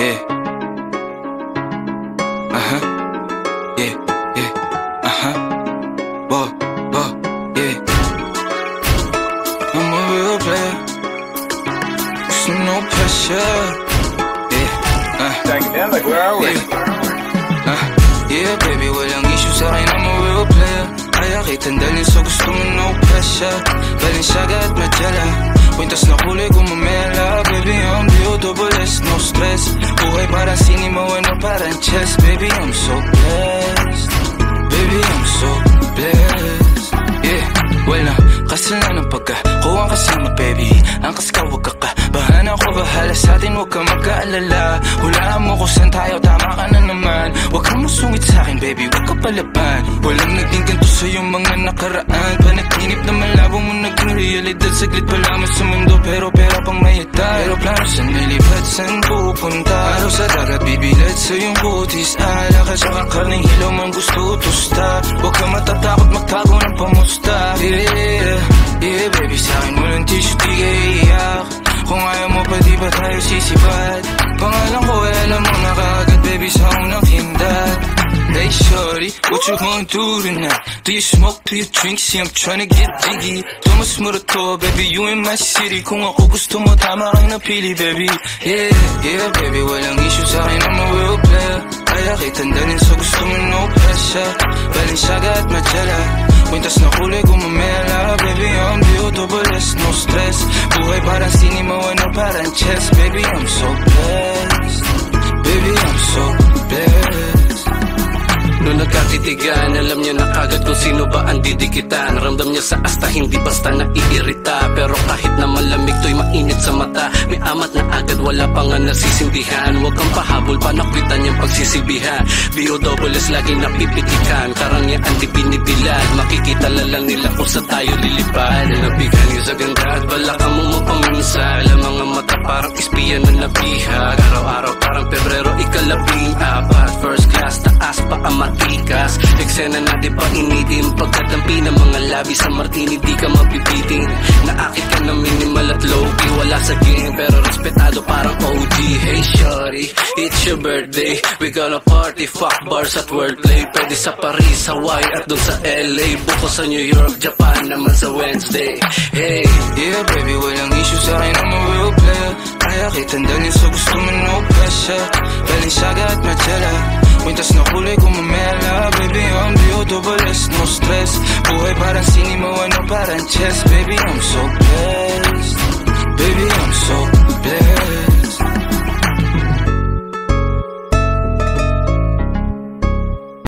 yeah. Yeah, yeah, whoa, yeah. I'm a real player, so no pressure, yeah. Dynamic, where are we? Yeah, baby, walang issue sa'kin, I'm a real player. Kaya kitang dalhin sa gusto mo, no pressure. Balenciaga at Magellan, kwintas na kulay gumamela. Baby, I'm D-O-double-S, no stress. Buhay parang cinema, ano parang chess. Baby, I'm so blessed. Baby, I'm so blessed. Yeah, wala kasalanan pagka kuwang kasama, baby. Angkas ka, wag ka ka bahan ako, bahala sa'tin, wag ka magkaalala. Hulaan mo kung saan tayo, tama ka na naman. Wag kang masungit sa'kin, baby, wag ka palaban. Walang naging ganito sa'yong mga nakaraan. Panaginip na malabo mo naging realidad. Saglit pa lamang sa mundo, pero pera pang mayatay. Pero plano saan nilipad, saan pupunta? Araw sa dagat, bibilad sa iyong butis. Alakad sa karning hilaw, man gusto tusta. Wag ka matatakot magtago ng pamusta. Yeah, yeah, baby, sa'kin walang tissue, di ka iiyak. Kung ayaw mo pa, di ba tayo sisipat? Pangalan ko, alam mo na kaagad, baby, sa unang hindat. Hey shorty, what you gonna do tonight? Do you smoke, do you drink? See I'm tryna get jiggy. Thomas Murato, baby, you in my city. Kung ako gusto mo, tama kang napili, baby. Yeah, yeah, baby, walang issue sa'kin, I'm a real player. Kaya kitang dalhin sa gusto mo, no pressure. Balenciaga at Magellan, kwintas na kulay gumamela. Baby, I'm D-O-double-S, no stress. Buhay parang cinema, ano parang chess. Baby, I'm so blessed. Baby, I'm so blessed. Noong nagkatitigan, alam niya na kagad kung sino ba ang didikitan. Ramdam niya sa asta, hindi basta naiirita. Pero kahit na malamig to'y mainit sa mata. May amat na agad, wala pa nga nasisindihan. Huwag kang pahabol, panakwitan niyang pagsisilbihan. B-O-double-S laging napipitikan. Karangyaan di binibilad, makikita lang nila kung sa tayo lilipad. Nabigan niyo sa ganda at balakang mo mapaminsa. Alam mga mata parang ispiyan na nabihag. Araw-araw parang Pebrero, ika-14. First class, taas pa ang matikas. Eksena na di pa initin. Pagkatampi ng mga labi sa martini, di ka mapipitin. Naakit ka na minimal at low-key, wala sa game, pero respetado parang OG. Hey shorty, it's your birthday. We gonna party, fuck bars at wordplay. Pwede sa Paris, Hawaii at dun sa LA. Buko sa New York, Japan naman sa Wednesday. Hey, yeah, baby, walang issue sa'kin, I'm a real player. Kaya kitang dalhin sa gusto mo, no pressure. Balenciaga at Magellan, kwintas na kulay gumamela. Baby, I'm D-O-double-S, no stress. Buhay parang cinema, ano parang chess. Baby, I'm so blessed. Baby, I'm so blessed.